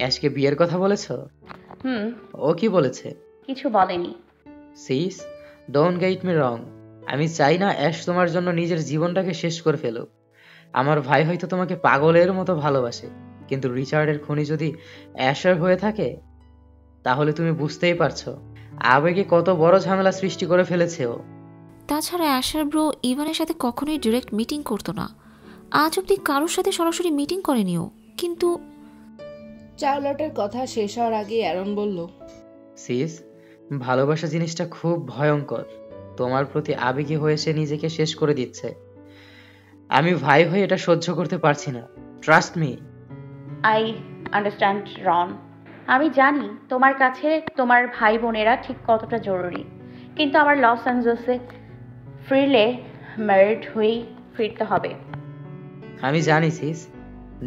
অ্যাশকে বিয়ের কথা বলেছো? হুম। ও কি বলেছে? কিছু বলেনি। Sis, don't get me wrong. আমি চাই না অ্যাশ তোমার জন্য নিজের জীবনটাকে শেষ করে ফেলুক। আমার ভাই হয়তো তোমাকে পাগলের মতো ভালোবাসে, কিন্তু রিচার্ডের খুনি যদি অ্যাশের হয়ে থাকে, তাহলে তুমি বুঝতেই পারছো আবেগে কত বড় ঝামেলা সৃষ্টি করে ফেলেছে ও। তাছাড়া অ্যাশার ব্রো ইভানের সাথে কখনোই ডিরেক্ট মিটিং করতো না। আজ অব্দি কারোর সাথে সরাসরি মিটিং করেনি ও। কিন্তু চার্লটের কথা শেষ হওয়ার আগে অ্যারন বলল, সিস, ভালোবাসা জিনিসটা খুব ভয়ঙ্কর। তোমার প্রতি আবেগী হয়ে সে নিজেকে শেষ করে দিচ্ছে। আমি ভাই হয়ে এটা সহ্য করতে পারছি না। Trust me. আই আন্ডারস্ট্যান্ড রন। আমি জানি তোমার কাছে তোমার ভাই বোনেরা ঠিক কতটা জরুরি, কিন্তু আমার লস অ্যাঞ্জেলসে ফিরলে ম্যারিড হয়েই ফিরতে হবে। আমি জানি সিস,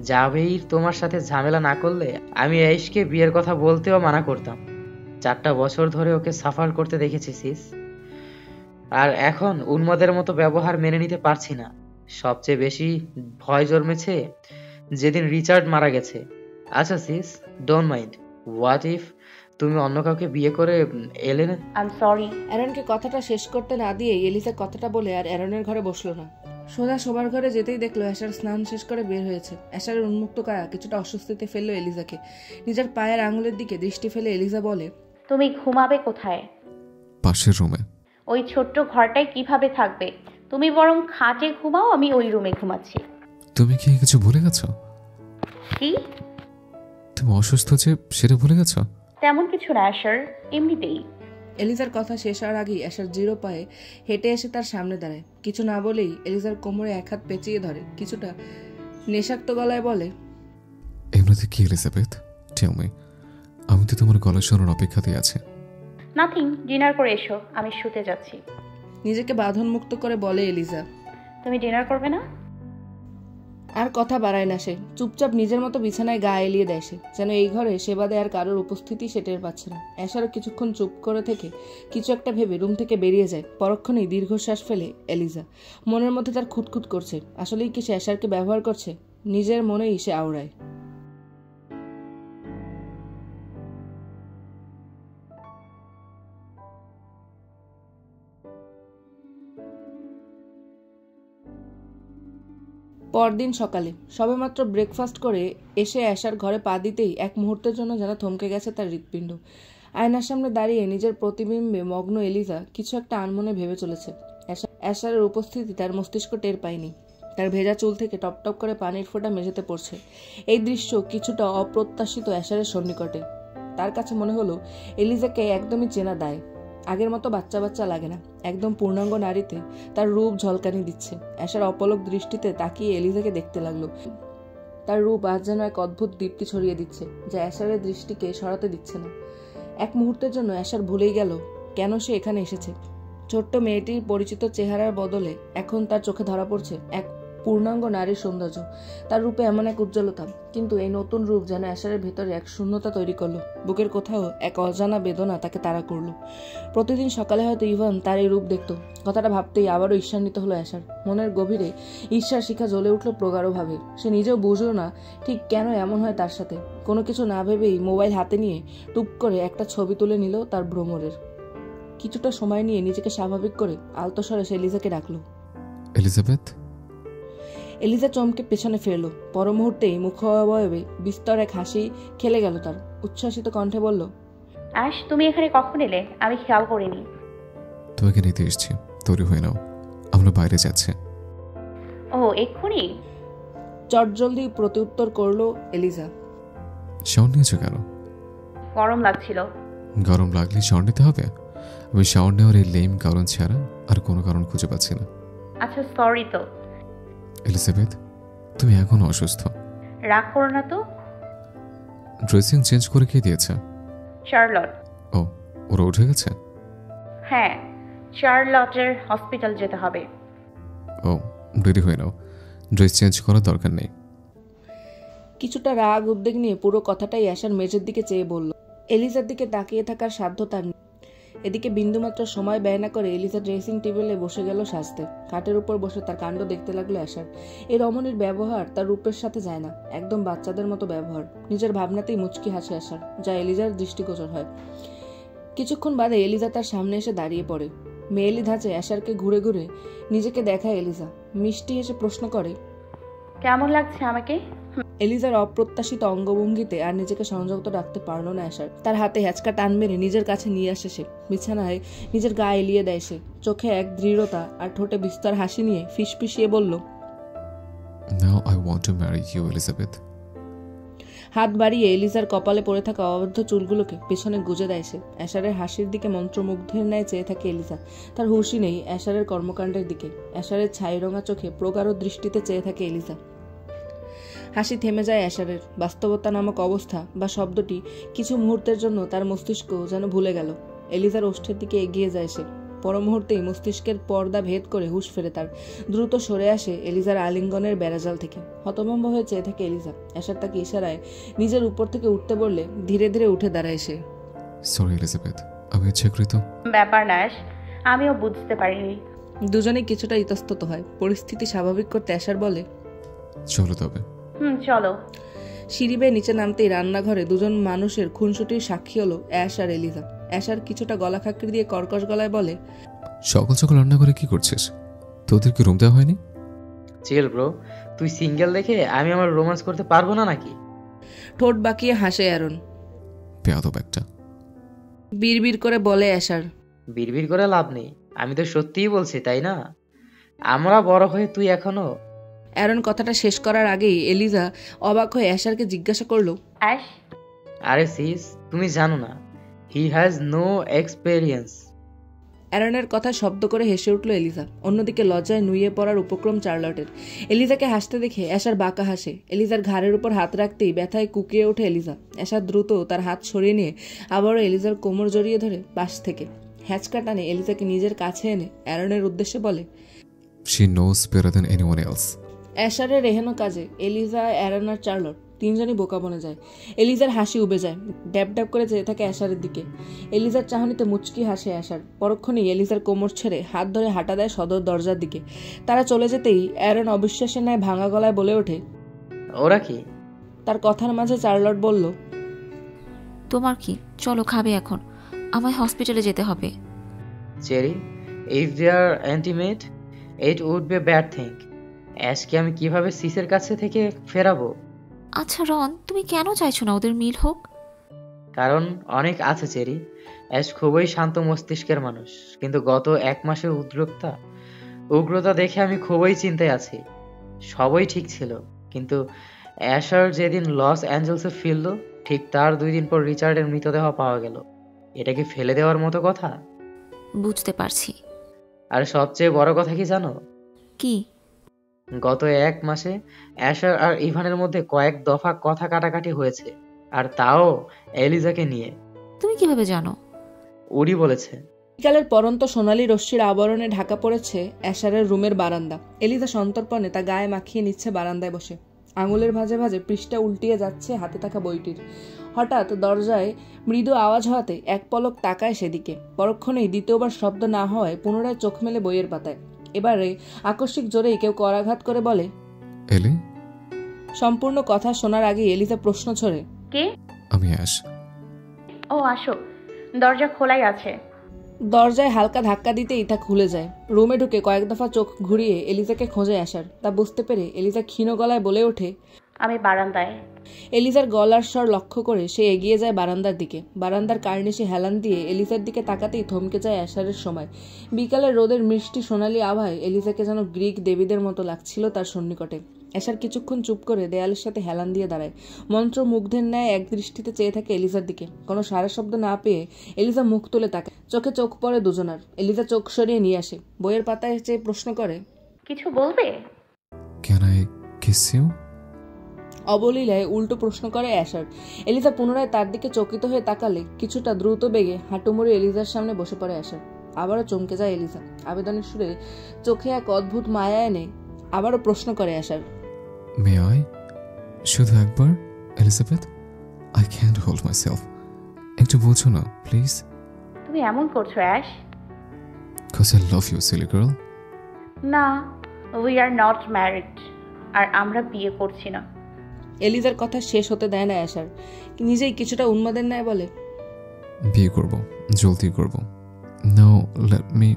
জাভেইর তোমার সাথে ঝামেলা না করলে আমি আয়েশকে বিয়ের কথা বলতেও মানা করতাম। 4টা বছর ধরে ওকে সাফার করতে দেখেছি সিস, আর এখন উন্মাদের মতো ব্যবহার মেনে নিতে পারছি না। সবচেয়ে বেশি ভয় জন্মেছে যেদিন রিচার্ড মারা গেছে। আচ্ছা sis, don't mind, what if তুমি অন্য কাউকে বিয়ে করে এলে না? I am sorry. অ্যারনকে কথাটা শেষ করতে না দিয়ে এলিজা কথাটা বলে আর অ্যারনের ঘরে বসলো না। সোজা শোবার ঘরে যেতেই দেখলো অ্যাশার স্নান শেষ করে বের হয়েছে। অ্যাশারের উন্মুক্ত কায়া কিছুটা অস্বস্তিতে ফেললো এলিজাকে। নিজের পায়ের আঙুলের দিকে দৃষ্টি ফেলে এলিজা বলে, তুমি ঘুমাবে কোথায়? পাশের রুমে। ওই ছোট্ট ঘরটায় কিভাবে থাকবে? তুমি বরং খাটে ঘুমাও, আমি ওই রুমে ঘুমাচ্ছি। তুমি কি কিছু ভুলে গেছো? কি? তুমি অসুস্থ যে সেটা ভুলে গেছো? তেমন কিছু না স্যার, এমনিতেই। এলিজার কথা শেষ হওয়ার আগেই অ্যাশার জিরো পায়ে হেঁটে এসে তার সামনে দাঁড়ায়। কিছু না বলেই এলিজার কোমরে এক হাত পেঁচিয়ে ধরে, কিছুটা নেশাক্ত গলায় বলে, এমনিতে কি এলিজাবেথ, টেল মি। আমি তো তোমার গলা শোনার অপেক্ষাতেই আছি। নাথিং, ডিনার করে এসো, আমি শুতে যাচ্ছি। নিজেকে বাঁধন মুক্ত করে বলে এলিজা। তুমি ডিনার করবে না? আর কথা বাড়ায় না সে, চুপচাপ নিজের মতো বিছানায় গা এলিয়ে দেয় সে, যেন এই ঘরে সে বাদে আর কারোর উপস্থিতি সে টের পাচ্ছে না। অ্যাশারও কিছুক্ষণ চুপ করে থেকে কিছু একটা ভেবে রুম থেকে বেরিয়ে যায়। পরক্ষণেই দীর্ঘশ্বাস ফেলে এলিজা। মনের মধ্যে তার খুঁতখুত করছে, আসলেই কি সে অ্যাশারকে ব্যবহার করছে? নিজের মনেই সে আওড়ায়। পরদিন সকালে সবেমাত্র ব্রেকফাস্ট করে এসে অ্যাশার ঘরে পা দিতেই এক মুহূর্তের জন্য যেন থমকে গেছে তার হৃৎপিণ্ড। আয়নার সামনে দাঁড়িয়ে নিজের প্রতিবিম্বে মগ্ন এলিজা কিছু একটা আনমনে ভেবে চলেছে। অ্যাশারের উপস্থিতি তার মস্তিষ্ক টের পায়নি। তার ভেজা চুল থেকে টপ টপ করে পানির ফোঁটা মেঝেতে পড়ছে। এই দৃশ্য কিছুটা অপ্রত্যাশিত অ্যাশারের সন্নিকটে। তার কাছে মনে হলো এলিজাকে একদমই চেনা দায়। আগের মতো বাচ্চা বাচ্চা লাগে না, একদম পূর্ণাঙ্গ নারীতে তার রূপ ঝলকানি দিচ্ছে। অ্যাশার অপলক দৃষ্টিতে তাকিয়ে এলিজাকে দেখতে লাগলো। তার রূপ আজ যেন এক অদ্ভুত দীপ্তি ছড়িয়ে দিচ্ছে, যা অ্যাশারের দৃষ্টিকে সরাতে দিচ্ছে না। এক মুহূর্তের জন্য অ্যাশার ভুলেই গেল কেন সে এখানে এসেছে। ছোট্ট মেয়েটির পরিচিত চেহারার বদলে এখন তার চোখে ধরা পড়ছে এক পূর্ণাঙ্গ নারীর সৌন্দর্য, তার রূপে এমন এক উজ্জ্বলতা। কিন্তু এই নতুন রূপ যেন অ্যাশারের ভেতরে এক শূন্যতা তৈরি করলো। বুকের কোথাও এক অজানা বেদনা তাকে তাড়া করলো। প্রতিদিন সকালে হয়তো ইভান তার এই রূপ দেখত। কথাটা ভাবতেই আবারও ঈর্ষান্বিত হলো অ্যাশার। মনের গভীরে ঈর্ষার শিখা জ্বলে উঠল প্রগাঢ়ভাবে। সে নিজেও বুঝলো না ঠিক কেন এমন হয় তার সাথে। কোনো কিছু না ভেবেই মোবাইল হাতে নিয়ে টুপ করে একটা ছবি তুলে নিল তার ভ্রমরের। কিছুটা সময় নিয়ে নিজেকে স্বাভাবিক করে আলতো স্বরে সে এলিজাকে ডাকলো, এলিজাবেথ। এলিজা চমকে পেছনে ফিরল। পর মুহূর্তেই মুখ অবয়বে বিস্তর এক হাসি খেলে গেল তার। উচ্ছ্বাসিত কণ্ঠে বলল, আশ, তুমি এখানে কখন এলে? আমি খেয়াল করিনি। তোমাকে নিতে এসেছি, তৈরি হয়ে নাও, আমরা বাইরে যাচ্ছি। ও, এক্ষুনি? চটজলদি প্রত্যুত্তর করলো এলিজা। শাওয়ার নিয়েছো কেন? গরম লাগছিল। গরম লাগলে শাওয়ার নিতে হবে? আমি শাওয়ার নেওয়ার এই লেম কারণ ছাড়া আর কোনো কারণ খুঁজে পাচ্ছি না। আচ্ছা, সরি তো। এলিজাবেথ, তুমি এখনো অসুস্থ। রাগ করো না তো। ড্রেসিং চেঞ্জ করে কে দিয়েছে? চার্লট। ও, ওরা উঠে গেছে? হ্যাঁ, চার্লটের হসপিটাল যেতে হবে। ও, রেডি হয়ে নাও, ড্রেস চেঞ্জ করার দরকার নেই। কিছুটা রাগ উদ্বেগ নিয়ে পুরো কথাটাই অ্যাশার মেঝের দিকে চেয়ে বলল। এলিজার দিকে তাকিয়ে থাকার সাধ্য তার নেই। এদিকে বিন্দুমাত্র সময় ব্যয় না করে এলিজা ড্রেসিং টেবিলে বসে গেল সাজতে। খাটের উপর বসে তার কাণ্ড দেখতে লাগলো অ্যাশার। এই রমণীর ব্যবহার তার রূপের সাথে যায় না, একদম বাচ্চাদের মতো ব্যবহার। নিজের ভাবনাতেই মুচকি হাসে অ্যাশার, যা এলিজার দৃষ্টিগোচর হয়। কিছুক্ষণ বাদে এলিজা তার সামনে এসে দাঁড়িয়ে পড়ে। মেয়েলি ধাঁচে অ্যাশারকে ঘুরে ঘুরে নিজেকে দেখায় এলিজা। মিষ্টি হেসে প্রশ্ন করে, কেমন লাগছে আমাকে? এলিজার অপ্রত্যাশিত অঙ্গভঙ্গিতে আর নিজেকে সংযত রাখতে পারল না অ্যাশার। তার হাতে হ্যাচকা টান মেরে নিজের কাছে নিয়ে আসে সে। বিছানায় নিজের গা এলিয়ে দেয় সে। চোখে এক দৃঢ়তা আর ঠোঁটে বিস্তর হাসি নিয়ে ফিসফিসিয়ে বলল, Now I want to marry you, Elizabeth. হাত বাড়িয়ে এলিজার কপালে পড়ে থাকা অবদ্ধ চুলগুলোকে পেছনে গুজে দেয় সে। অ্যাশারের হাসির দিকে মন্ত্রমুগ্ধের ন্যায় চেয়ে থাকে এলিজা। তার হুঁশই নেই অ্যাশারের কর্মকাণ্ডের দিকে। অ্যাশারের ছাইরঙা চোখে প্রগাঢ় দৃষ্টিতে চেয়ে থাকে এলিজা। হাসি থেমে যায় অ্যাশারের। বাস্তবতা নামক অবস্থা বা শব্দটি কিছু মুহূর্তের জন্য তার মস্তিষ্ক যেন ভুলে গেল। এলিজার ওষ্ঠের দিকে এগিয়ে যায় সে। পর মুহূর্তেই মস্তিষ্কের পর্দা ভেদ করে হুঁশ ফেরে তার। দ্রুত সরে আসে এলিজার আলিঙ্গনের বেড়াজাল থেকে। হতভম্ব হয়ে চেয়ে থাকে এলিজা। অ্যাশার তাকে ইশারায় নিজের উপর থেকে উঠতে বললে ধীরে ধীরে উঠে দাঁড়ায় সে। সরি এলিজাবেথ, আমি ইচ্ছাকৃত। ব্যাপার না অ্যাশ, আমিও বুঝতে পারিনি। দুজনেই কিছুটা ইতস্তত হয়। পরিস্থিতি স্বাভাবিক করতে অ্যাশার বলে, চলো তবে। চলো। সিঁড়ি বেয়ে নিচে নামতেই রান্নাঘরে দুজন মানুষের খুনসুটির সাক্ষী হলো অ্যাশ আর এলিজা। অ্যাশার কিছুটা গলা খাকড়ি দিয়ে কর্কশ গলায় বলে, সকাল সকাল রান্না করে কি করছিস? তোদের কি রুম দেওয়া হয়নি? চিল ব্রো, তুই সিঙ্গেল দেখে আমি আমার রোমান্স করতে পারবো না নাকি? ঠোঁট বাঁকিয়ে হাসে অ্যারন। বেয়াদব একটা। বিড়বিড় করে বলে অ্যাশার, বিড়বিড় করে লাভ নেই, আমি তো সত্যিই বলছি, তাই না? আমরা বড় হয়ে তুই এখনো। অ্যারন কথাটা শেষ করার আগেই এলিজা অবাক হয়ে অ্যাশারকে জিজ্ঞাসা করলো, অ্যাশ, আরে সিস, তুমি জানো না, হি হ্যাজ নো এক্সপেরিয়েন্স। অ্যারনের কথা শব্দ করে হেসে উঠল এলিজা। অন্যদিকে লজ্জায় নুয়ে পড়ার উপক্রম চার্লটের। এলিজাকে হাসতে দেখে অ্যাশার বাঁকা হাসে। এলিজার ঘাড়ের উপর হাত রাখতেই ব্যথায় কুকিয়ে ওঠে এলিজা। অ্যাশার দ্রুত তার হাত সরিয়ে নিয়ে আবারও এলিজার কোমর জড়িয়ে ধরে পাশ থেকে হ্যাচকা টানে এলিজাকে নিজের কাছে এনে অ্যারনের উদ্দেশ্যে বলে, She knows better than anyone else. অ্যাশারের এহেন কাজে এলিজা, অ্যারন আর চার্লট তিনজনই বোকা বনে যায়। এলিজার হাসি উবে যায়। ড্যাব ড্যাব করে চেয়ে থাকে অ্যাশারের দিকে। এলিজার চাহনিতে মুচকি হাসে অ্যাশার। পরক্ষণেই এলিজার কোমর ছেড়ে হাত ধরে হাঁটা দেয় সদর দরজার দিকে। তারা চলে যেতেই অ্যারন অবিশ্বাসের ন্যায় ভাঙা গলায় বলে ওঠে, ওরা কি? তার কথার মাঝে চার্লট বলল, তোমার কি? চলো, খাবে এখন? আমায় হসপিটালে যেতে হবে। Cherry, if they are intimate it would be bad thing. অ্যাশকে আমি কিভাবে সিসের কাছে থেকে ফেরাবো? আচ্ছা রন, তুমি কেন চাইছো না ওদের মিল হোক? কারণ অনেক আছে চেরি। অ্যাশ খুবই শান্ত মস্তিষ্কের মানুষ, কিন্তু গত 1 মাসের উগ্রতা দেখে আমি খুবই চিন্তায় আছি। সবই ঠিক ছিল, কিন্তু অ্যাশার যেদিন লস অ্যাঞ্জেলসে ফিরল, ঠিক তার 2 দিন পর রিচার্ডের মৃতদেহ পাওয়া গেল। এটা কি ফেলে দেওয়ার মতো কথা? বুঝতে পারছি। আর সবচেয়ে বড় কথা কি জানো? কি? গত 1 মাসে অ্যাশার আর ইভানের মধ্যে কয়েক দফা কথা কাটাকাটি হয়েছে, আর তাও এলিজাকে নিয়ে। তুমি কিভাবে জানো? উডি বলেছে। বিকালের পরন্ত সোনালি রশ্মির আবরণে ঢাকা পড়েছে অ্যাশারের রুমের বারান্দা। এলিজা সন্তর্পণে তা গায়ে মাখিয়ে নিচ্ছে বারান্দায় বসে। আঙুলের ভাঁজে ভাঁজে পৃষ্ঠা উল্টিয়ে যাচ্ছে হাতে থাকা বইটির। হঠাৎ দরজায় মৃদু আওয়াজ হওয়াতে এক পলক তাকায় সেদিকে। পরক্ষণেই দ্বিতীয়বার শব্দ না হওয়ায় পুনরায় চোখ মেলে বইয়ের পাতায়। এবারে আকস্মিক জোরেই কেউ করাঘাত করে বলে, এলি? সম্পূর্ণ কথা শোনার আগে এলিজা প্রশ্ন ছড়ে, কে? আমি অ্যাশ। ও আসো, দরজা খোলাই আছে। দরজায় হালকা ধাক্কা দিতেই তা খুলে যায়। রুমে ঢুকে কয়েক দফা চোখ ঘুরিয়ে এলিজাকে খোঁজে অ্যাশার। তা বুঝতে পেরে এলিজা ক্ষীণ গলায় বলে ওঠে, আমি বারান্দায়। এলিজার গলার স্বর লক্ষ্য করে সে এগিয়ে যায় বারান্দার দিকে। বারান্দার কার্নিশে হেলান দিয়ে এলিজার দিকে তাকাতেই থমকে যায় অ্যাশারের সময়। বিকালের রোদের মিষ্টি সোনালি আভায় এলিজাকে যেন গ্রিক দেবীদের মতো লাগছিল তার সন্নিকটে। অ্যাশার কিছুক্ষণ চুপ করে দেয়ালের সাথে হেলান দিয়ে দাঁড়ায়। মন্ত্রমুগ্ধের ন্যায় এক দৃষ্টিতে চেয়ে থাকে এলিজার দিকে। কোনো সারা শব্দ না পেয়ে এলিজা মুখ তুলে তাকায়। চোখে চোখ পড়ে দুজনার। এলিজা চোখ সরিয়ে নিয়ে আসে। বইয়ের পাতায় চেয়ে প্রশ্ন করে, কিছু বলবে? Can I kiss you? অবলীলায় উল্টো প্রশ্ন করে অ্যাশার। এলিজা পুনরায় তার দিকে চকিত হয়ে তাকালে কিছুটা দ্রুত বেগে হাঁটুমুড়ে এলিজার সামনে বসে পড়ে অ্যাশার। আবারও চমকে যায় এলিজা। আবেদনের সুরে চোখে এক অদ্ভুত মায়া এনে আবারও প্রশ্ন করে অ্যাশার, May I? শুধু একবার Elizabeth? I can't hold myself. একটু বলছো না প্লিজ? তুমি তুমি এমন করছো ash? Because I love you, silly girl. না, উই আর নট ম্যারিড, আর আমরা বিয়ে করছি না। এলিজার কথা শেষ হতে দেয় না অ্যাশার, নিজেই কিছুটা উন্মাদের ন্যায় বলে, বিয়ে করব, জলদি করব। Now let me.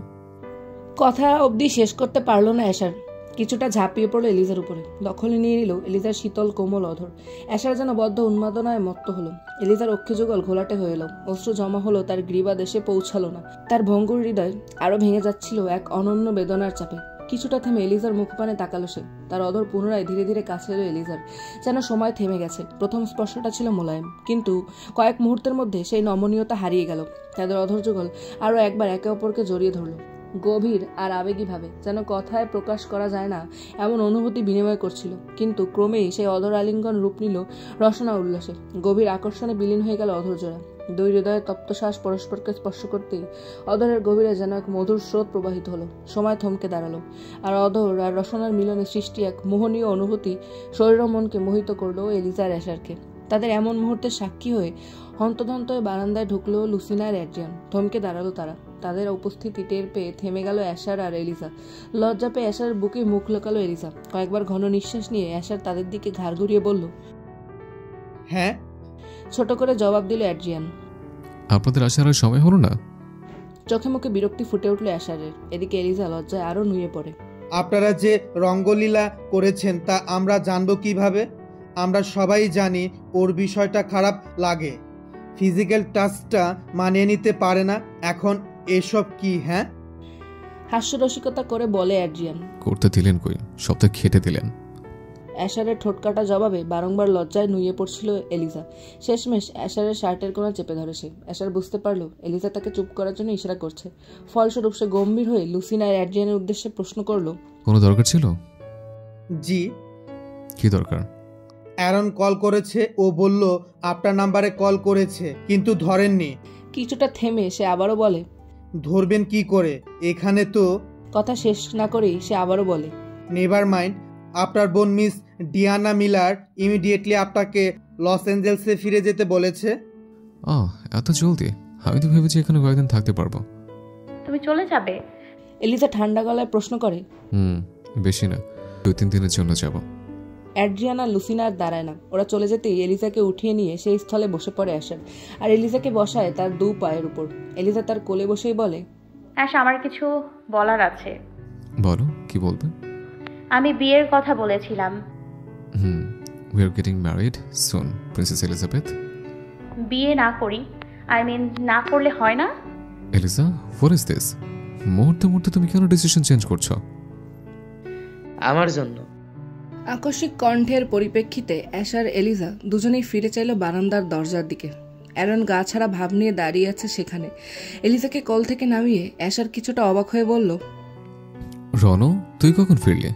কথা অবধি শেষ করতে পারলো না অ্যাশার, কিছুটা ঝাঁপিয়ে পড়লো এলিজার উপরে, দখলে নিয়ে নিল এলিজার শীতল কোমল অধর। অ্যাশার যেন বদ্ধ উন্মাদনায় মত্ত হলো। এলিজার অক্ষিযুগল ঘোলাটে হয়ে এলো, অশ্রু জমা হলো, তার গ্রীবা দেশে পৌঁছালো না। তার ভঙ্গুর হৃদয় আরো ভেঙে যাচ্ছিল এক অনন্য বেদনার চাপে। কিছুটা থেমে এলিজার মুখপানে তাকালো সে, তার অধর পুনরায় ধীরে ধীরে কাছে এলো এলিজার, যেন সময় থেমে গেছে। প্রথম স্পর্শটা ছিল মোলায়েম, কিন্তু কয়েক মুহূর্তের মধ্যে সেই নমনীয়তা হারিয়ে গেল। তাদের অধর যুগল আরো একবার একে অপরকে জড়িয়ে ধরলো, গভীর আর আবেগীভাবে, যেন কথায় প্রকাশ করা যায় না এমন অনুভূতি বিনিময় করছিল। কিন্তু ক্রমেই সেই অধর আলিঙ্গন রূপ নিল রসনা উল্লাসে, গভীর আকর্ষণে বিলীন হয়ে গেল অধর জোড়া। দুই হৃদয়ের তপ্ত শ্বাস পরস্পরকে স্পর্শ করতেই অধরের গভীরে যেন এক মধুর স্রোত প্রবাহিত হলো। সময় থমকে দাঁড়ালো, আর অধর আর রসনার মিলনে সৃষ্টি এক মোহনীয় অনুভূতি শরীর ও মনকে মোহিত করলো এলিজা আর অ্যাশারকে। তাদের এমন মুহূর্তের সাক্ষী হয়ে হন্তদন্ত বারান্দায় ঢুকলো লুসিনা আর অ্যাড্রিয়ান। থমকে দাঁড়ালো তারা, তাদের উপস্থিতি টের পেয়ে থেমে গেল অ্যাশার আর এলিজা। লজ্জা পেয়ে অ্যাশার বুকে মুখ লোকালো এলিজা। কয়েকবার ঘন নিঃশ্বাস নিয়ে অ্যাশার তাদের দিকে ঘাড় ঘুরিয়ে বলল, হ্যাঁ। ছোট করে জবাব দিল অ্যাড্রিয়ান। আপনাদের আসার আর সময় হলো না? চোখে মুখে বিরক্তি ফুটে উঠল অ্যাশারের। এদিকে এলিজা লজ্জায় আরো নুয়ে পড়ে। আপনারা যে রঙ্গলীলা করেছেন তা আমরা জানবো কিভাবে? আমরা সবাই জানি ওর বিষয়টা খারাপ লাগে, ফিজিক্যাল টাচটা মানিয়ে নিতে পারে না। এখন এসব কি? হ্যাঁ, হাস্যরসিকতা করে বলে অ্যাড্রিয়ান। করতে দিলেন কই, সব তো খেটে দিলেন। অ্যাশারের ঠোঁটকাটা জবাবে বারংবার লজ্জায় নুয়ে পড়ছিল এলিজা। শেষমেশ অ্যাশারের শার্টের কোণা চেপে ধরে সে। অ্যাশার বুঝতে পারল এলিজা তাকে চুপ করার জন্য ইশারা করছে। ফলস্বরূপ সে গম্ভীর হয়ে লুসিনা আর অ্যাড্রিয়ানের উদ্দেশ্যে প্রশ্ন করলো, কোনো দরকার ছিল? জি। কি দরকার? অ্যারন কল করেছে, ও বলল আপনার নাম্বারে কল করেছে কিন্তু ধরেননি। কিছুটা থেমে সে আবারও বলে, ধরবেন কি করে, এখানে তো। কথা শেষ না করেই সে আবারও বলে, নেভার মাইন্ড, আপনার বোন মিস ডিয়ানা মিলার ইমিডিয়েটলি আপনাকে লস অ্যাঞ্জেলসে ফিরে যেতে বলেছে। এত জলদি? আমি তো ভেবেছি এখানে কয়েকদিন থাকতে পারবো। তুমি চলে যাবে? এলিজা ঠান্ডা গলায় প্রশ্ন করে। বেশি না, 2-3 দিনের জন্য যাব। অ্যাড্রিয়ানা লুসিনা আর দাঁড়ায় না, ওরা চলে যেতেই এলিজাকে উঠিয়ে নিয়ে সেই স্থলে বসে পড়ে অ্যাশার, আর এলিজাকে বসায় তার 2 পায়ের উপর। এলিজা তার কোলে বসেই বলে, অ্যাশ, আমার কিছু বলার আছে। বলো, কি বলবে? আমি বিয়ের কথা বলেছিলাম। We are getting married soon, Princess Elizabeth. বিয়ে না করি, আই মিন না করলে হয় না? Eliza, what is this? মুহূর্তে তুমি কেন ডিসিশন চেঞ্জ করছো? আমার জন্য। আকস্মিক কণ্ঠের পরিপ্রেক্ষিতে অ্যাশার এলিজা দুজনেই ফিরে চাইল বারান্দার দরজার দিকে। অ্যারন গা ছাড়া ভাব নিয়ে দাঁড়িয়ে আছে সেখানে। এলিজাকে কল থেকে নামিয়ে অ্যাশার কিছুটা অবাক হয়ে বলল, রনো, তুই কখন ফিরলি?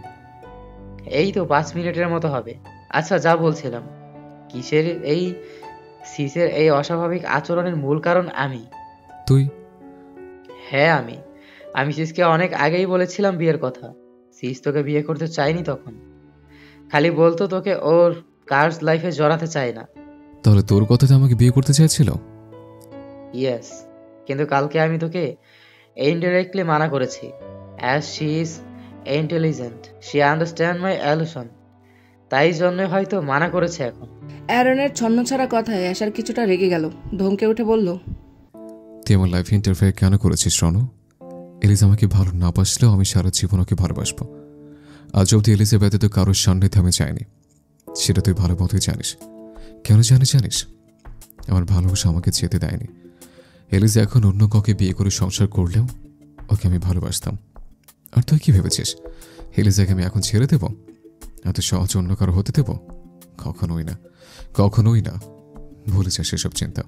এই তো 5 মিনিটের মতো হবে। আচ্ছা, যা বলছিলাম, কিসের এই সিসের এই অস্বাভাবিক আচরণের মূল কারণ আমি। তুই? হ্যাঁ, আমি সিসকে অনেক আগেই বলেছিলাম বিয়ের কথা। সিস তোকে বিয়ে করতে চাইনি তখন, খালি বলতো তোকে ওর কার্স লাইফে জড়াতে চায় না। তাহলে তোর কথাতে আমাকে বিয়ে করতে চাইছিল? ইয়েস, কিন্তু কালকে আমি তোকে ইনডিরেক্টলি মানা করেছি। As she is intelligent, she understand my illusion, তাই জন্য হয়তো মানা করেছে এখন। অ্যারনের ছন্নছাড়া কথায় অ্যাশার কিছুটা রেগে গেল, ধমকে উঠে বলল, তুই আমার লাইফে ইন্টারফেয়ার কেন করেছিস রনো? এলিজা আমাকে ভালো না বাসলেও আমি সারা জীবন ওকে ভালোবাসবো। আজ অব্দি এলিজা ব্যতীত কারোর সান্নিধ্যে আমি চাইনি, সেটা তুই ভালো মতোই জানিস। কেন জানিস? আমার ভালোবাসা আমাকে যেতে দেয়নি। এলিজা এখন অন্য কাউকে বিয়ে করে সংসার করলেও ওকে আমি ভালোবাসতাম। আর তুই কি ভেবেছিস এলিজাকে আমি এখন ছেড়ে দেব? এত সহজ অন্য কারো হতে দেব? কখনোই না। ভুলে যাস সেসব চিন্তা,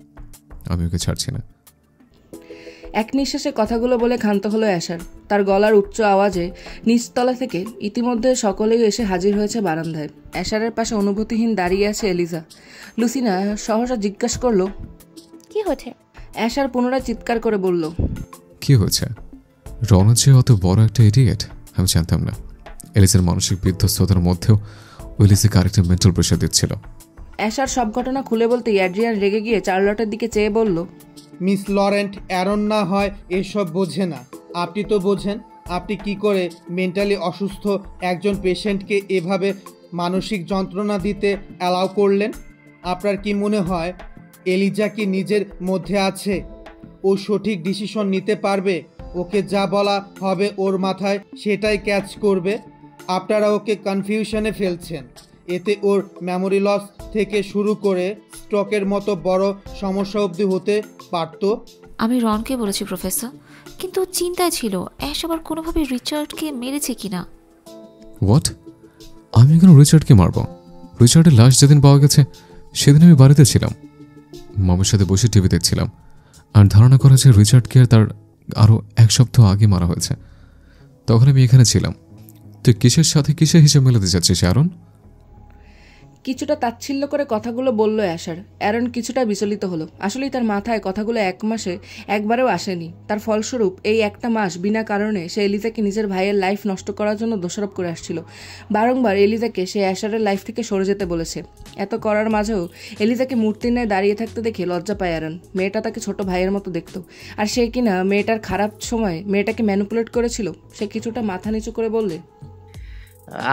আমি ওকে ছাড়ছি না। এক নিঃশ্বাসে কথাগুলো বলে ক্ষান্ত হলো অ্যাশার। তার গলার উচ্চ আওয়াজে নিচতলা থেকে ইতিমধ্যে সকলেই এসে হাজির হয়েছে বারান্দায়। অ্যাশারের পাশে অনুভূতিহীন দাঁড়িয়ে আছে এলিজা। লুসিনা সহসা জিজ্ঞাসা করলো, কি হয়েছে? অ্যাশার পুনরায় চিৎকার করে বলল, কি হয়েছে? রনো যে অত বড় একটা ইডিয়েট আমি জানতাম না। এলিজার মানসিক বিধ্বস্ততার মধ্যেও এলিজাকে আরেকটা মেন্টাল প্রেশার দিচ্ছিল। অ্যাশার সব ঘটনা খুলে বলতে অ্যাড্রিয়ান রেগে গিয়ে চার্লটের দিকে চেয়ে বলল, মিস লরেন্ট অ্যারন না হয় এসব বোঝে না। আপনি তো বোঝেন। আপনি কি করে মেন্টালি অসুস্থ একজন পেশেন্টকে এভাবে মানসিক যন্ত্রণা দিতে অ্যালাউ করলেন? আপনার কি মনে হয় এলিজা কি নিজের মধ্যে আছে? ও সঠিক ডিসিশন নিতে পারবে? ওকে যা বলা হবে ওর মাথায় সেটাই ক্যাচ করবে? আপনারা ওকে কনফিউশনে ফেলছেন। এতে ওর মেমোরি লস থেকে শুরু করে স্ট্রোকের মতো বড় সমস্যা অবধি হতে পারত। আমি রনকে বলেছি প্রফেসর, কিন্তু ও চিন্তায় ছিল অ্যাশ আবার কোনোভাবে রিচার্ডকে মেরেছে কিনা। হোয়াট? আমি কেন রিচার্ডকে মারব? রিচার্ডের লাশ যেদিন পাওয়া গেছে সেদিন আমি বাড়িতে ছিলাম, মামার সাথে বসে টিভি দেখছিলাম, আর ধারণা করা যে রিচার্ডকে তার আরও 1 সপ্তাহ আগে মারা হয়েছে। তখন আমি এখানে ছিলাম। তুই কিসের সাথে কিসের হিসেব মেলাতে যাচ্ছিস অ্যারন? কিছুটা তাচ্ছিল্য করে কথাগুলো বলল অ্যাশার। অ্যারন কিছুটা বিচলিত হলো। আসলেই তার মাথায় কথাগুলো 1 মাসে একবারেও আসেনি। তার ফলস্বরূপ এই একটা মাস বিনা কারণে সে এলিজাকে নিজের ভাইয়ের লাইফ নষ্ট করার জন্য দোষারোপ করে আসছিল। বারংবার এলিজাকে সে অ্যাশারের লাইফ থেকে সরে যেতে বলেছে। এত করার মাঝেও এলিজাকে মূর্তির ন্যায় দাঁড়িয়ে থাকতে দেখে লজ্জা পায় অ্যারন। মেয়েটা তাকে ছোট ভাইয়ের মতো দেখত, আর সে কিনা মেয়েটার খারাপ সময় মেয়েটাকে ম্যানিপুলেট করেছিল। সে কিছুটা মাথা নিচু করে বললে,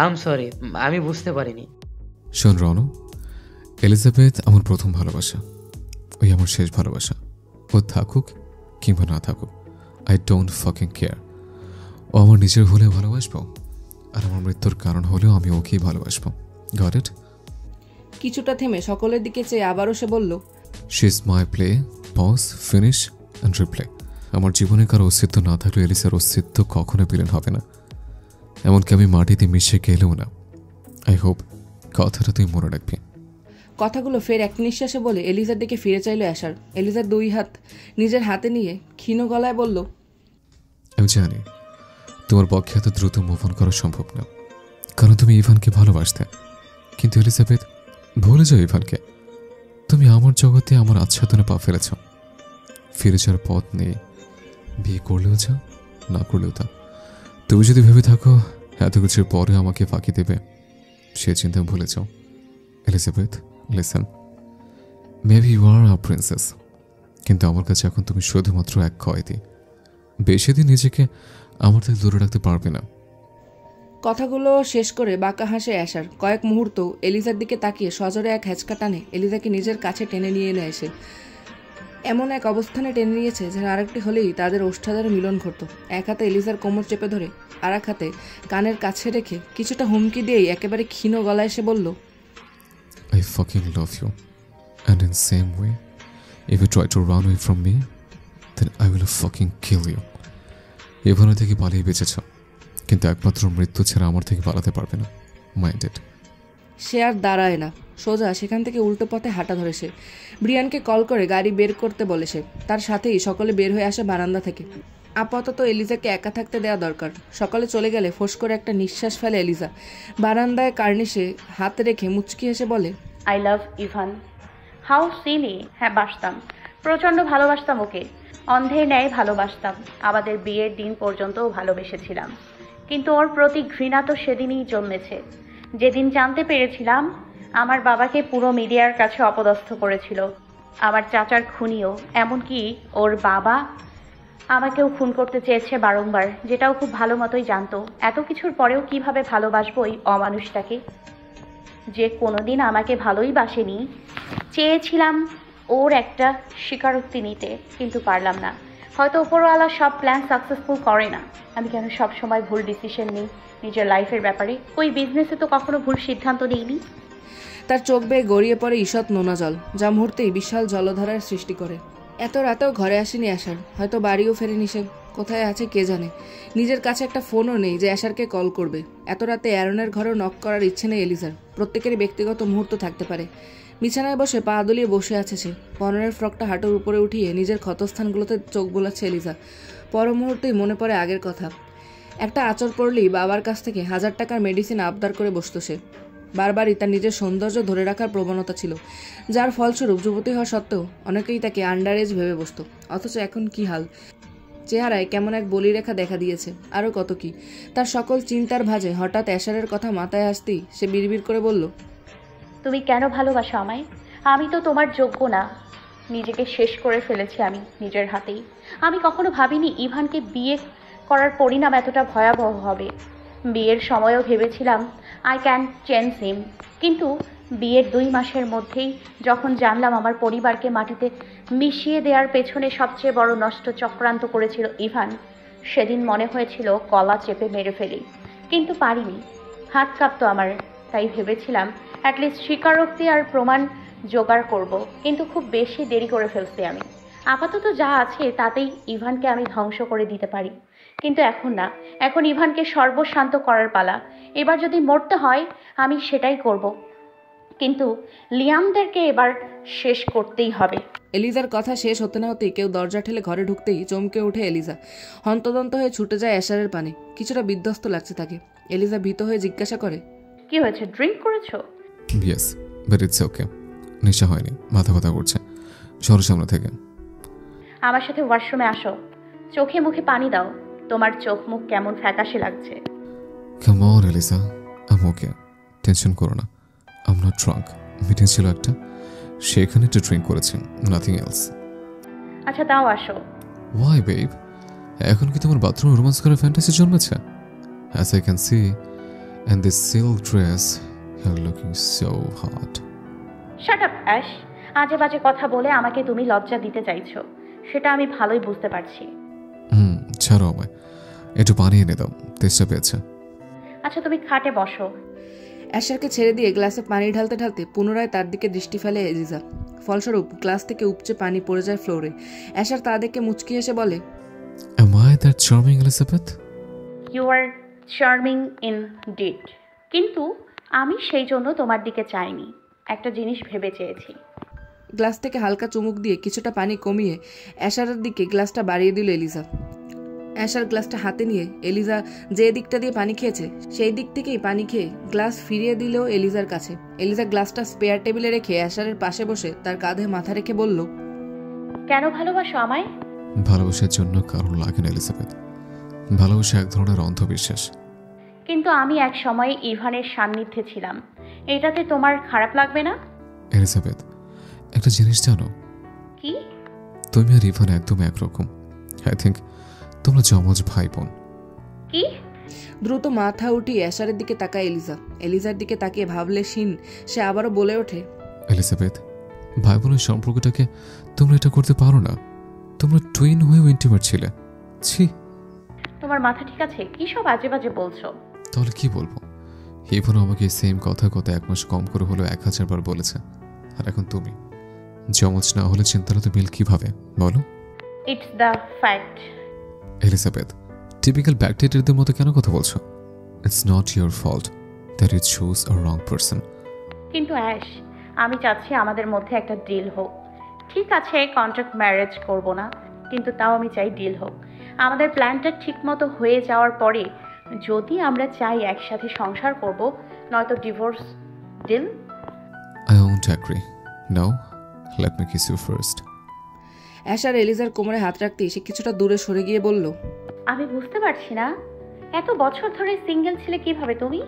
আই এম সরি, আমি বুঝতে পারিনি। শোন রনু, এলিজাবেথ আমার প্রথম ভালোবাসা, ওই আমার শেষ ভালোবাসা। ও থাকুক কিংবা না থাকুক, আই ডোন্ট ফাকিং কেয়ার। ও আমার নিজের হলেও ভালোবাসবো, আর আমার মৃত্যুর কারণ হলেও আমি ওকেই ভালোবাসবো। Got it? কিছুটা থেমে সকলের দিকে চেয়ে আবারও সে বলল, she is my play, pause, finish and replay. আমার জীবনে কারো অস্তিত্ব না থাকলে এলিসার অস্তিত্ব কখনো বিলীন হবে না, এমনকি আমি মাটিতে মিশে গেলেও না। আই হোপ কথাটা তুই মনে রাখবি। কথাগুলো ফের এক নিঃশ্বাসে বলে এলিজার দিকে ফিরে চাইল অ্যাশার। এলিজার 2 হাত নিজের হাতে নিয়ে ক্ষীণ গলায় বলল, আমি জানি তোমার পক্ষে এত দ্রুত মুভ অন করা সম্ভব না, কারণ তুমি ইভানকে ভালোবাসতে। কিন্তু এলিজাবেথ, ভুলে যাও ইভানকে। তুমি আমার জগতে আমার আচ্ছাদনে পা ফেলেছ। ফিরে যাওয়ার পথ নেই। বিয়ে করলেও যা, না করলেও তা। তুমি যদি ভেবে থাকো এত কিছুর পরে আমাকে ফাঁকি দেবে, সে চিন্তা ভুলে যাও। Elizabeth, listen, maybe you are a princess, কিন্তু আমার কাছে এখন তুমি শুধুমাত্র এক কয়েদি। বেশি দিন নিজেকে আমার থেকে দূরে রাখতে পারবে না। কথাগুলো শেষ করে বাঁকা হাসে অ্যাশার। কয়েক মুহূর্ত এলিজার দিকে তাকিয়ে সজোরে এক হ্যাঁচকা টানে এলিজাকে নিজের কাছে টেনে নিয়ে এনে এসে এমন এক অবস্থানে টেনে নিয়েছে যেন আরেকটি হলেই তাদের ওষ্ঠাদের মিলন ঘটত। এক হাতে এলিজার কোমর চেপে ধরে আর এক হাতে কানের কাছে রেখে কিছুটা হুমকি দিয়েই একেবারে ক্ষীণ গলায় এসে বলল, I fucking love you, and in same way, if you try to run away from me, then I will fucking kill you. এভাবে থেকে পালিয়ে বেঁচেছ, কিন্তু একমাত্র মৃত্যু ছাড়া আমার থেকে পালাতে পারবে না। মাইন্ডেড। সে আর দাঁড়ায় না, সোজা সেখান থেকে উল্টো পথে হাঁটা ধরে সে। ব্রিয়ানকে কল করে গাড়ি বের করতে বলে সে। তার সাথেই সকলে বের হয়ে আসে বারান্দা থেকে। আপাতত এলিজাকে একা থাকতে দেওয়া দরকার। সকালে চলে গেলে ফোঁস করে একটা নিঃশ্বাস ফেলে এলিজা। বারান্দায় কার্নিশে হাত রেখে মুচকি হেসে বলে, I love Ivan. How silly. হ্যাঁ, বাসতাম, প্রচণ্ড ভালোবাসতাম ওকে, অন্ধের ন্যায় ভালোবাসতাম। আমাদের বিয়ের দিন পর্যন্তও ভালোবেসেছিলাম, কিন্তু ওর প্রতি ঘৃণা তো সেদিনই জন্মেছে যেদিন জানতে পেরেছিলাম আমার বাবাকে পুরো মিডিয়ার কাছে অপদস্থ করেছিল। আমার চাচার খুনিও, এমনকি ওর বাবা আমাকেও খুন করতে চেয়েছে বারংবার, যেটাও খুব ভালো মতোই জানতো। এত কিছুর পরেও কিভাবে ভালোবাসবো ওই অমানুষটাকে, যে কোনোদিন আমাকে ভালোই বাসেনি। চেয়েছিলাম ওর একটা স্বীকারোক্তি নিতে, কিন্তু পারলাম না। হয়তো উপরওয়ালা সব প্ল্যান সাকসেসফুল করে না। আমি কেন সব সময় ভুল ডিসিশন নিই নিজের লাইফের ব্যাপারে? ওই বিজনেসে তো কখনো ভুল সিদ্ধান্ত নিইনি। তার চোখ বেয়ে গড়িয়ে পড়ে ঈষৎ নোনা জল, যা মুহূর্তেই বিশাল জলধারার সৃষ্টি করে। এত রাতেও ঘরে আসেনি অ্যাশার, হয়তো বাড়িও ফেরেনি সে। কোথায় আছে কে জানে। নিজের কাছে একটা ফোনও নেই যে অ্যাশারকে কল করবে। এত রাতে অ্যারনের ঘরেও নক করার ইচ্ছে নেই এলিজার। প্রত্যেকেরই ব্যক্তিগত মুহূর্ত থাকতে পারে। বিছানায় বসে পা দুলিয়ে বসে আছে সে। পরনের ফ্রকটা হাঁটুর উপরে উঠিয়ে নিজের ক্ষতস্থানগুলোতে চোখ বোলাচ্ছে এলিজা। পর মুহূর্তেই মনে পড়ে আগের কথা। একটা আঁচড় পড়লেই বাবার কাছ থেকে 1000 টাকার মেডিসিন আবদার করে বসত সে। বারবারই তার নিজের সৌন্দর্য ধরে রাখার প্রবণতা ছিল, যার ফলস্বরূপ যুবতী হওয়া সত্ত্বেও অনেকেই তাকে আন্ডার এজ ভেবে বসত। অথচ এখন কি হাল, চেহারায় কেমন এক বলিরেখা দেখা দিয়েছে। আরও কত কি। তার সকল চিন্তার ভাঁজে হঠাৎ অ্যাশারের কথা মাথায় আসতেই সে বিড়বিড় করে বলল, তুমি কেন ভালোবাসো আমায়? আমি তো তোমার যোগ্য না। নিজেকে শেষ করে ফেলেছি আমি নিজের হাতেই। আমি কখনো ভাবিনি ইভানকে বিয়ে করার পরিণাম এতটা ভয়াবহ হবে। বিয়ের সময়ও ভেবেছিলাম আই ক্যান চেঞ্জ হিম, কিন্তু বিয়ের 2 মাসের মধ্যেই যখন জানলাম আমার পরিবারকে মাটিতে মিশিয়ে দেওয়ার পেছনে সবচেয়ে বড় নষ্ট চক্রান্ত করেছিল ইভান, সেদিন মনে হয়েছিল গলা চেপে মেরে ফেলি, কিন্তু পারিনি। হাত কাঁপতো আমার, তাই ভেবেছিলাম অ্যাটলিস্ট স্বীকারোক্তি আর প্রমাণ জোগাড় করব, কিন্তু খুব বেশি দেরি করে ফেলছি আমি। আপাতত যা আছে তাতেই ইভানকে আমি ধ্বংস করে দিতে পারি, কিন্তু এখন না। এখন ইভানকে সর্বশান্ত করার পালা। এবার যদি মরতে হয় আমি সেটাই করব, কিন্তু লিয়ামদেরকে এবার শেষ করতেই হবে। এলিজার কথা শেষ হতে না হতেই কেউ দরজা ঠেলে ঘরে ঢুকতেই চমকে ওঠে এলিজা। হন্তদন্ত হয়ে ছুটে যায় অ্যাশারের পানে। কিছুটা বিধ্বস্ত লাগছে তাকে। এলিজা ভীত হয়ে জিজ্ঞাসা করে, কি হয়েছে, ড্রিঙ্ক করেছো? Yes, but it's okay. নেশা হয়নি, মাথা ব্যথা করছে। সরো সামনে থেকে। আমার সাথে ওয়াশরুমে আসো, চোখে মুখে পানি দাও, তোমার চোখ মুখ কেমন ফ্যাকাশে লাগছে। Come on Eliza, I'm okay, tension করো না। আম নট ড্রাঙ্ক। মিটিং ছিল একটা, সেখানে একটু ড্রিঙ্ক করেছি, নাথিং এলস। আচ্ছা তাও আসো। ওয়াই বেব, এখন কি তোমার বাথরুমে রোমান্স করার ফ্যান্টাসি জন্মেছে? As I can see in this silk dress you are looking so hot. Shut up Ash, আজে বাজে কথা বলে আমাকে তুমি লজ্জা দিতে চাইছো, সেটা আমি ভালোই বুঝতে পারছি। ছাড়ো আমায়, একটু পানি এনে দাও, তেষ্টা পেয়েছে। আচ্ছা তুমি খাটে বসো। অ্যাশারকে ছেড়ে দিয়ে গ্লাসে পানি ঢালতে ঢালতে পুনরায় তার দিকে দৃষ্টি ফেলে এলিজা। ফলস্বরূপ গ্লাস থেকে উপচে পানি পড়ে যায় ফ্লোরে। অ্যাশার তা দেখে মুচকি হেসে বলে, Am I that charming, Elizabeth? You are charming indeed, কিন্তু আমি সেই জন্য তোমার দিকে চাইনি, একটা জিনিস ভেবে চেয়েছি। গ্লাস থেকে হালকা চুমুক দিয়ে কিছুটা পানি কমিয়ে অ্যাশারের দিকে গ্লাসটা বাড়িয়ে দিল এলিজা। অ্যাশার গ্লাসটা হাতে নিয়ে এলিজা যে দিকটা দিয়ে পানি খেয়েছে সেই দিক থেকেই পানি খেয়ে গ্লাস ফিরিয়ে দিল এলিজার কাছে। এলিজা গ্লাসটা স্পেয়ার টেবিলে রেখে অ্যাশারের পাশে বসে তার কাঁধে মাথা রেখে বলল, কেন ভালোবাসো আমায়? ভালোবাসার জন্য কারণ লাগে না এলিজাবেথ। ভালোবাসা এক ধরনের অন্ধবিশ্বাস। কিন্তু আমি এক সময় ইভানের সান্নিধ্যে ছিলাম, এটাতে তোমার খারাপ লাগবে না? এলিজাবেথ, একটা জিনিস জানো? কি? তুমি আর ইভান একদম একরকম। আই থিঙ্ক তোমরা যমজ ভাই বোন। কি? দ্রুত মাথা উঠিয়ে অ্যাশারের দিকে তাকায় এলিজা। এলিজার দিকে তাকিয়ে ভাবলে সে আবারও বলে ওঠে, এলিজাবেথ, ভাই বোনের সম্পর্কটাকে তোমরা এটা করতে পারো না। তোমরা টুইন হয়েও ইন্টিমেট ছিলে। ছি, তোমার মাথা ঠিক আছে? কি সব আজে বাজে বলছো? তাহলে কি বলবো? ইভানও আমাকে সেম কথা গত 1 মাস কম করে হলেও 1000 বার বলেছে। আর এখন তুমি যমজ না হলে চিন্তার তো মিল কিভাবে বলো? It's the fact. Elizabeth, typical ব্যাকডেটেরদের মতো কেন কথা বলছো? It's not your fault that you choose a wrong person. কিন্তু অ্যাশ, আমি চাচ্ছি আমাদের মধ্যে একটা ডিল হোক। ঠিক আছে, কন্ট্রাক্ট ম্যারেজ করব না, কিন্তু তাও আমি চাই ডিল হোক। আমাদের প্ল্যানটা ঠিক মতো হয়ে যাওয়ার পরে যদি আমরা চাই একসাথে সংসার করব, নয়তো divorce. Deal? I won't agree. No, let me kiss you first. অ্যাশার এলিজার কোমরে হাত রাখতেই সে কিছুটা দূরে সরে গিয়ে বলল, আমি বুঝতে পারছি না, এত বছর ধরে সিঙ্গেল ছিলে কিভাবে তুমি?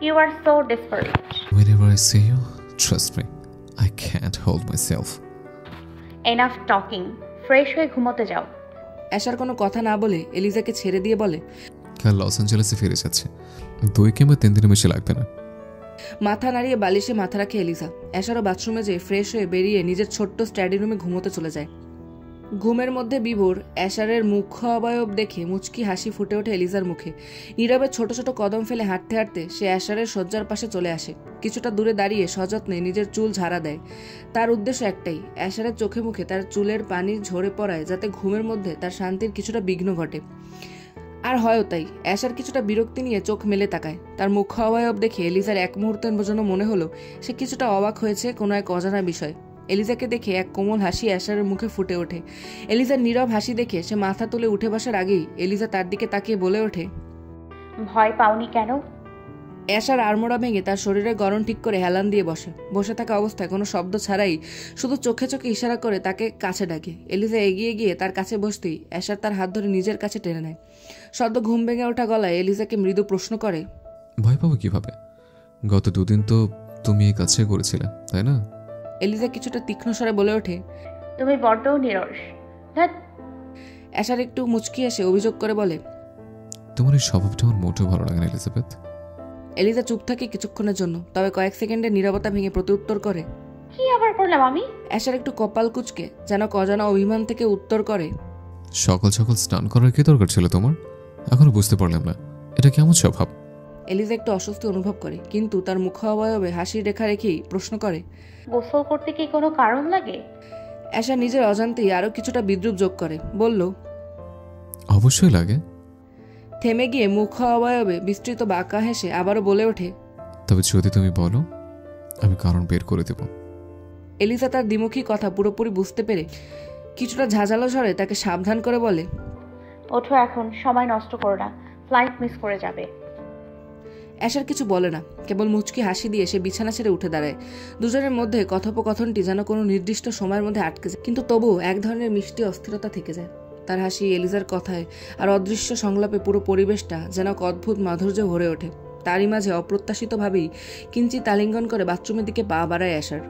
You are so desperate. Whenever I see you, trust me, I can't hold myself. Enough talking, fresh হয়ে ঘুমোতে যাও। অ্যাশার কোনো কথা না বলে এলিজাকে ছেড়ে দিয়ে বলে, কাল লস অ্যাঞ্জেলেসে ফিরে যাচ্ছে। 2 কিংবা 3 দিনের বেশি লাগবে না। মাথা নাড়িয়ে বালিশে মাথা রাখে এলিজা। অ্যাশারও বাথরুমে যেয়ে ফ্রেশ হয়ে বেরিয়ে নিজের ছোট্ট স্টাডি রুমে ঘুমোতে চলে যায়। ঘুমের মধ্যে বিভোর অ্যাশারের মুখ্য অবয়ব দেখে মুচকি হাসি ফুটে ওঠে এলিজার মুখে। নীরবে ছোট ছোট কদম ফেলে হাঁটতে হাঁটতে সে অ্যাশারের শয্যার পাশে চলে আসে। কিছুটা দূরে দাঁড়িয়ে সযত্নে নিজের চুল ঝাড়া দেয়। তার উদ্দেশ্য একটাই, অ্যাশারের চোখে মুখে তার চুলের পানি ঝরে পড়ায় যাতে ঘুমের মধ্যে তার শান্তির কিছুটা বিঘ্ন ঘটে। আর হয়ও তাই। অ্যাশার কিছুটা বিরক্তি নিয়ে চোখ মেলে তাকায়। তার মুখ্য অবয়ব দেখে এলিজার এক মুহূর্তের জন্য মনে হলো সে কিছুটা অবাক হয়েছে কোনো এক অজানা বিষয়। এলিজাকে দেখে এক কোমল হাসি অ্যাশারের মুখে ফুটে ওঠে। এলিজার নীরব হাসি দেখে সে মাথা তুলে উঠে বসার আগেই এলিজা তার দিকে তাকিয়ে বলে ওঠে, ভয় পাওনি কেন? অ্যাশার আড়মোড়া ভেঙে তার শরীরে গরম ঠিক করে হেলান দিয়ে বসে। বসে থাকা অবস্থায় কোনো শব্দ ছাড়াই শুধু চোখে চোখে ইশারা করে তাকে কাছে ডাকে। এলিজা এগিয়ে গিয়ে তার কাছে বসতেই অ্যাশার তার হাত ধরে নিজের কাছে টেনে নেয়। সদ্য ঘুম ভেঙে ওঠা গলায় এলিজাকে মৃদু প্রশ্ন করে, ভয় পাবো কিভাবে? গত 2 দিন তো তুমি এই কাজটা করেছিলে, তাই না? এলিজা কিছুটা তীক্ষ্ণ স্বরে বলে ওঠে, তুমি বড্ড নিরস। ধ্যাৎ। অ্যাশার একটু মুচকি এসে অভিযোগ করে বলে, তোমার এই স্বভাবটা আমার মোটেও ভালো লাগে না এলিজাবেথ। এলিজা চুপ থাকে কিছুক্ষণের জন্য, তবে কয়েক সেকেন্ডের নীরবতা ভেঙে প্রত্যুত্তর করে। কি আবার করলাম আমি? অ্যাশার একটু কপাল কুচকে যেন অজানা অভিমান থেকে উত্তর করে, সকাল সকাল স্নান করার কি দরকার ছিল তোমার? এখনো বুঝতে পারলাম না, এটা কেমন স্বভাব? এলিজা একটু অস্বস্তি অনুভব করে, কিন্তু তার মুখ অবয়বে হাসির রেখা রেখেই প্রশ্ন করে, গোসল করতে কি কোনো কারণ লাগে? অ্যাশা নিজের অজান্তেই আরও কিছুটা বিদ্রুপ যোগ করে, বলল, অবশ্যই লাগে। থেমে গিয়ে মুখ অবয়বে বিস্তৃত বাঁকা হেসে আবারও বলে ওঠে, তবে যদি তুমি বলো আমি কারণ বের করে দেব। এলিজা তার দ্বিমুখী কথা পুরোপুরি বুঝতে পেরে কিছুটা ঝাঁঝালো স্বরে তাকে সাবধান করে বলে, ওঠো এখন, সময় নষ্ট করো না, ফ্লাইট মিস করে যাবে। অ্যাশার কিছু বলে না, কেবল মুচকি হাসি দিয়ে সে বিছানা ছেড়ে উঠে দাঁড়ায়। দুজনের মধ্যে কথোপকথনটি যেন কোনো নির্দিষ্ট সময়ের মধ্যে আটকে যায়, কিন্তু তবুও এক ধরনের মিষ্টি অস্থিরতা থেকে যায়। তার হাসি, এলিজার কথায় আর অদৃশ্য সংলাপে পুরো পরিবেশটা যেন এক অদ্ভুত মাধুর্য ভরে ওঠে। তারই মাঝে অপ্রত্যাশিতভাবেই কিঞ্চিত আলিঙ্গন করে বাথরুমের দিকে পা বাড়ায় অ্যাশার।